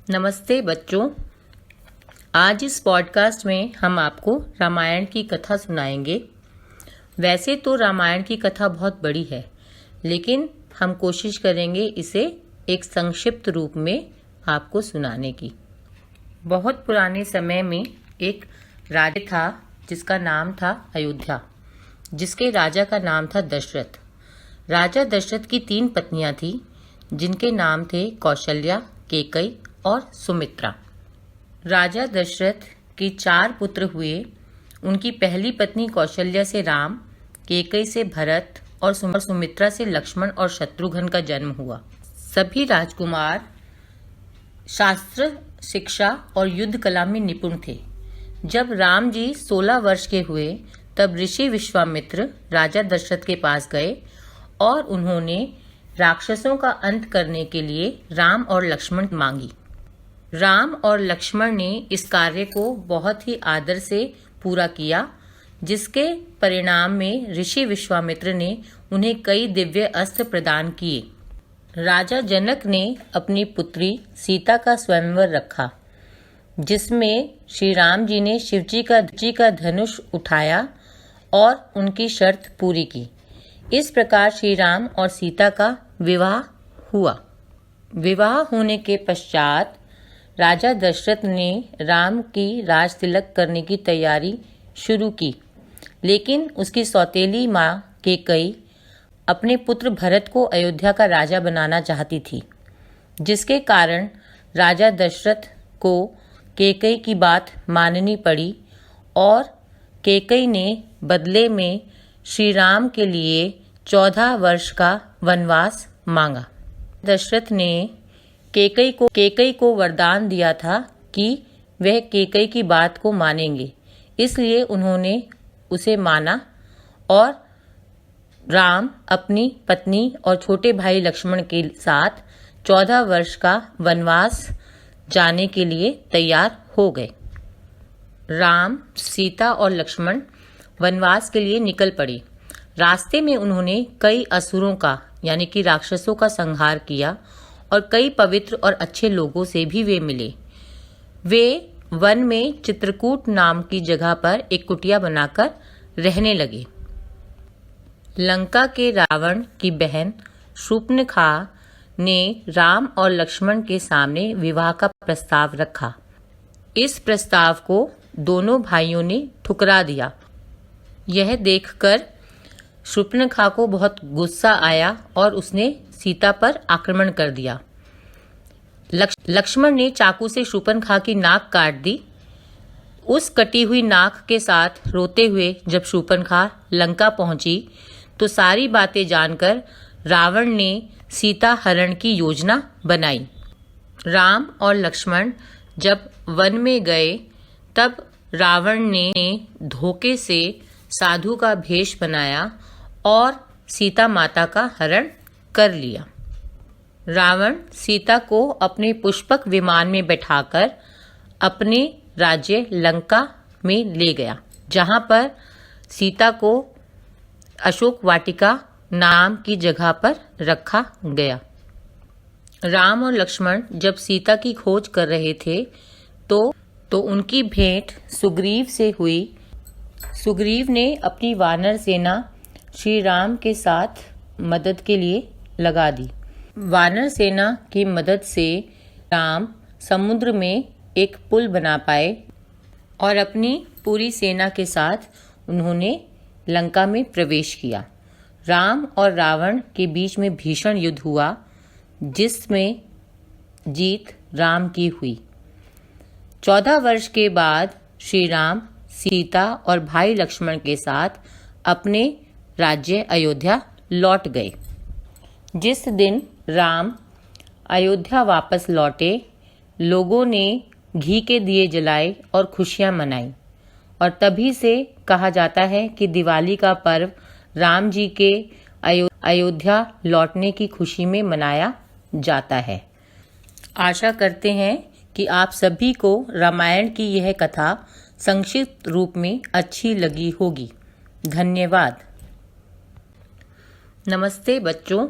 नमस्ते बच्चों। आज इस पॉडकास्ट में हम आपको रामायण की कथा सुनाएंगे। वैसे तो रामायण की कथा बहुत बड़ी है, लेकिन हम कोशिश करेंगे इसे एक संक्षिप्त रूप में आपको सुनाने की। बहुत पुराने समय में एक राजा था जिसका नाम था अयोध्या, जिसके राजा का नाम था दशरथ। राजा दशरथ की 3 पत्नियां थीं, जिनके नाम थे कौशल्या, कैकेयी और सुमित्रा। राजा दशरथ के 4 पुत्र हुए। उनकी पहली पत्नी कौशल्या से राम, कैकेयी से भरत और सुमित्रा से लक्ष्मण और शत्रुघ्न का जन्म हुआ। सभी राजकुमार शास्त्र, शिक्षा और युद्ध कला में निपुण थे। जब राम जी 16 वर्ष के हुए तब ऋषि विश्वामित्र राजा दशरथ के पास गए और उन्होंने राक्षसों का अंत करने के लिए राम और लक्ष्मण मांगी। राम और लक्ष्मण ने इस कार्य को बहुत ही आदर से पूरा किया, जिसके परिणाम में ऋषि विश्वामित्र ने उन्हें कई दिव्य अस्त्र प्रदान किए। राजा जनक ने अपनी पुत्री सीता का स्वयंवर रखा, जिसमें श्री राम जी ने शिवजी का धनुष उठाया और उनकी शर्त पूरी की। इस प्रकार श्री राम और सीता का विवाह हुआ। विवाह होने के पश्चात राजा दशरथ ने राम की राज तिलक करने की तैयारी शुरू की, लेकिन उसकी सौतेली माँ कैकेयी अपने पुत्र भरत को अयोध्या का राजा बनाना चाहती थी, जिसके कारण राजा दशरथ को कैकेयी की बात माननी पड़ी और कैकेयी ने बदले में श्री राम के लिए 14 वर्ष का वनवास मांगा। दशरथ ने कैकेयी को वरदान दिया था कि वह कैकेयी की बात को मानेंगे, इसलिए उन्होंने उसे माना और राम अपनी पत्नी और छोटे भाई लक्ष्मण के साथ 14 वर्ष का वनवास जाने के लिए तैयार हो गए। राम, सीता और लक्ष्मण वनवास के लिए निकल पड़े। रास्ते में उन्होंने कई असुरों का यानी कि राक्षसों का संहार किया और कई पवित्र और अच्छे लोगों से भी वे मिले। वे वन में चित्रकूट नाम की जगह पर एक कुटिया बनाकर रहने लगे। लंका के रावण की बहन शूर्पणखा ने राम और लक्ष्मण के सामने विवाह का प्रस्ताव रखा। इस प्रस्ताव को दोनों भाइयों ने ठुकरा दिया। यह देखकर शूर्पणखा को बहुत गुस्सा आया और उसने सीता पर आक्रमण कर दिया। लक्ष्मण ने चाकू से शूर्पणखा की नाक काट दी। उस कटी हुई नाक के साथ रोते हुए जब शूर्पणखा लंका पहुंची तो सारी बातें जानकर रावण ने सीता हरण की योजना बनाई। राम और लक्ष्मण जब वन में गए तब रावण ने धोखे से साधु का भेष बनाया और सीता माता का हरण कर लिया। रावण सीता को अपने पुष्पक विमान में बैठाकर अपने राज्य लंका में ले गया, जहां पर सीता को अशोक वाटिका नाम की जगह पर रखा गया। राम और लक्ष्मण जब सीता की खोज कर रहे थे तो उनकी भेंट सुग्रीव से हुई। सुग्रीव ने अपनी वानर सेना श्री राम के साथ मदद के लिए लगा दी। वानर सेना की मदद से राम समुद्र में एक पुल बना पाए और अपनी पूरी सेना के साथ उन्होंने लंका में प्रवेश किया। राम और रावण के बीच में भीषण युद्ध हुआ, जिसमें जीत राम की हुई। 14 वर्ष के बाद श्री राम, सीता और भाई लक्ष्मण के साथ अपने राज्य अयोध्या लौट गए। जिस दिन राम अयोध्या वापस लौटे, लोगों ने घी के दिए जलाए और खुशियां मनाई और तभी से कहा जाता है कि दिवाली का पर्व राम जी के अयोध्या लौटने की खुशी में मनाया जाता है। आशा करते हैं कि आप सभी को रामायण की यह कथा संक्षिप्त रूप में अच्छी लगी होगी। धन्यवाद। नमस्ते बच्चों।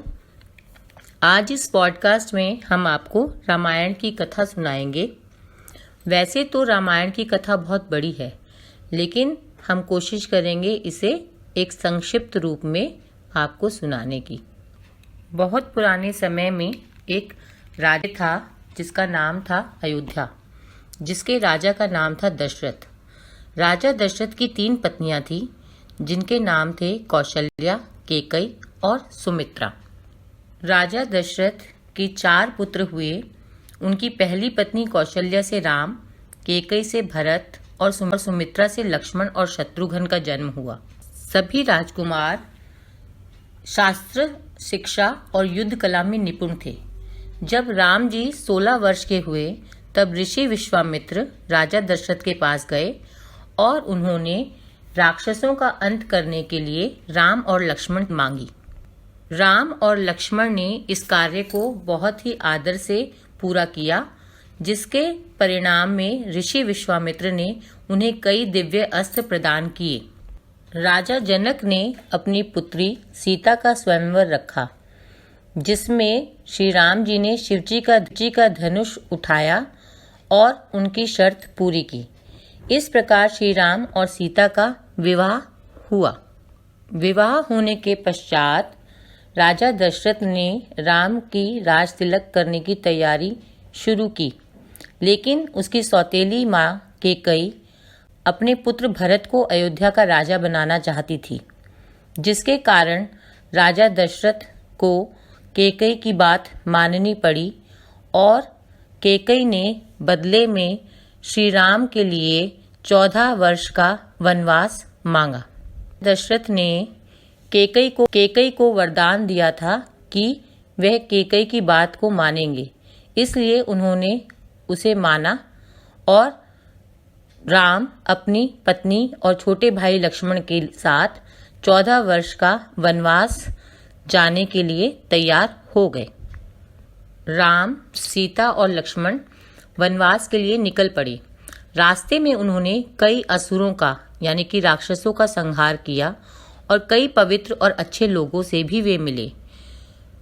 आज इस पॉडकास्ट में हम आपको रामायण की कथा सुनाएंगे। वैसे तो रामायण की कथा बहुत बड़ी है, लेकिन हम कोशिश करेंगे इसे एक संक्षिप्त रूप में आपको सुनाने की। बहुत पुराने समय में एक राजा था जिसका नाम था अयोध्या, जिसके राजा का नाम था दशरथ। राजा दशरथ की 3 पत्नियां थीं, जिनके नाम थे कौशल्या, कैकेयी और सुमित्रा। राजा दशरथ के 4 पुत्र हुए। उनकी पहली पत्नी कौशल्या से राम, कैकेयी से भरत और सुमित्रा से लक्ष्मण और शत्रुघ्न का जन्म हुआ। सभी राजकुमार शास्त्र, शिक्षा और युद्ध कला में निपुण थे। जब राम जी 16 वर्ष के हुए तब ऋषि विश्वामित्र राजा दशरथ के पास गए और उन्होंने राक्षसों का अंत करने के लिए राम और लक्ष्मण मांगी। राम और लक्ष्मण ने इस कार्य को बहुत ही आदर से पूरा किया, जिसके परिणाम में ऋषि विश्वामित्र ने उन्हें कई दिव्य अस्त्र प्रदान किए। राजा जनक ने अपनी पुत्री सीता का स्वयंवर रखा, जिसमें श्री राम जी ने शिवजी का धनुष उठाया और उनकी शर्त पूरी की। इस प्रकार श्री राम और सीता का विवाह हुआ। विवाह होने के पश्चात राजा दशरथ ने राम की राज तिलक करने की तैयारी शुरू की, लेकिन उसकी सौतेली माँ कैकेयी अपने पुत्र भरत को अयोध्या का राजा बनाना चाहती थी, जिसके कारण राजा दशरथ को कैकेयी की बात माननी पड़ी और कैकेयी ने बदले में श्री राम के लिए 14 वर्ष का वनवास मांगा। दशरथ ने कैकेयी को वरदान दिया था कि वह कैकेयी की बात को मानेंगे, इसलिए उन्होंने उसे माना और राम अपनी पत्नी और छोटे भाई लक्ष्मण के साथ 14 वर्ष का वनवास जाने के लिए तैयार हो गए। राम, सीता और लक्ष्मण वनवास के लिए निकल पड़े। रास्ते में उन्होंने कई असुरों का यानी कि राक्षसों का संहार किया और कई पवित्र और अच्छे लोगों से भी वे मिले।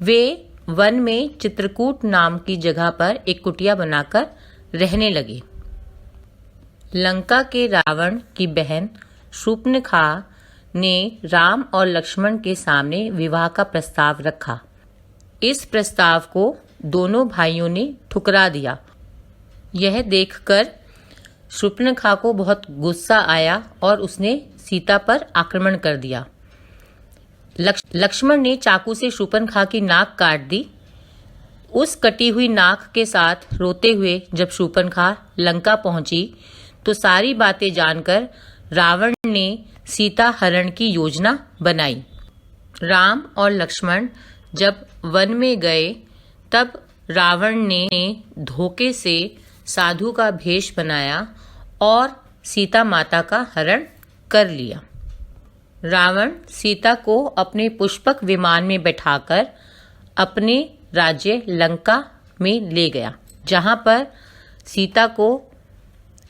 वे वन में चित्रकूट नाम की जगह पर एक कुटिया बनाकर रहने लगे। लंका के रावण की बहन शूर्पणखा ने राम और लक्ष्मण के सामने विवाह का प्रस्ताव रखा। इस प्रस्ताव को दोनों भाइयों ने ठुकरा दिया। यह देखकर शूर्पणखा को बहुत गुस्सा आया और उसने सीता पर आक्रमण कर दिया। लक्ष्मण ने चाकू से शूर्पणखा की नाक काट दी। उस कटी हुई नाक के साथ रोते हुए जब शूर्पणखा लंका पहुंची तो सारी बातें जानकर रावण ने सीता हरण की योजना बनाई। राम और लक्ष्मण जब वन में गए तब रावण ने धोखे से साधु का भेष बनाया और सीता माता का हरण कर लिया। रावण सीता को अपने पुष्पक विमान में बैठाकर अपने राज्य लंका में ले गया, जहां पर सीता को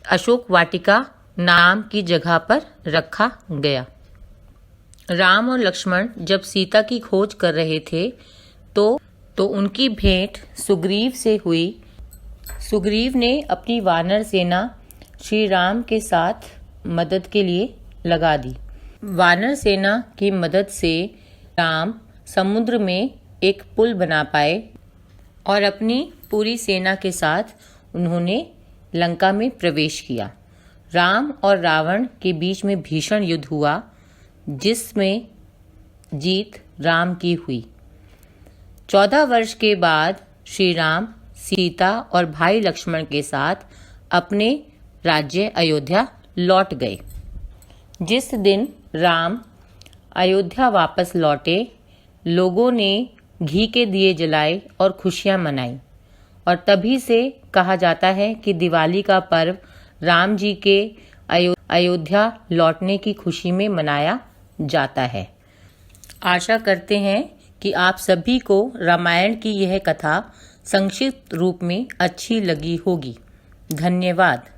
अशोक वाटिका नाम की जगह पर रखा गया। राम और लक्ष्मण जब सीता की खोज कर रहे थे तो उनकी भेंट सुग्रीव से हुई। सुग्रीव ने अपनी वानर सेना श्री राम के साथ मदद के लिए लगा दी। वानर सेना की मदद से राम समुद्र में एक पुल बना पाए और अपनी पूरी सेना के साथ उन्होंने लंका में प्रवेश किया। राम और रावण के बीच में भीषण युद्ध हुआ, जिसमें जीत राम की हुई। 14 वर्ष के बाद श्री राम सीता और भाई लक्ष्मण के साथ अपने राज्य अयोध्या लौट गए। जिस दिन राम अयोध्या वापस लौटे, लोगों ने घी के दिए जलाए और खुशियां मनाई और तभी से कहा जाता है कि दिवाली का पर्व राम जी के अयोध्या लौटने की खुशी में मनाया जाता है। आशा करते हैं कि आप सभी को रामायण की यह कथा संक्षिप्त रूप में अच्छी लगी होगी। धन्यवाद।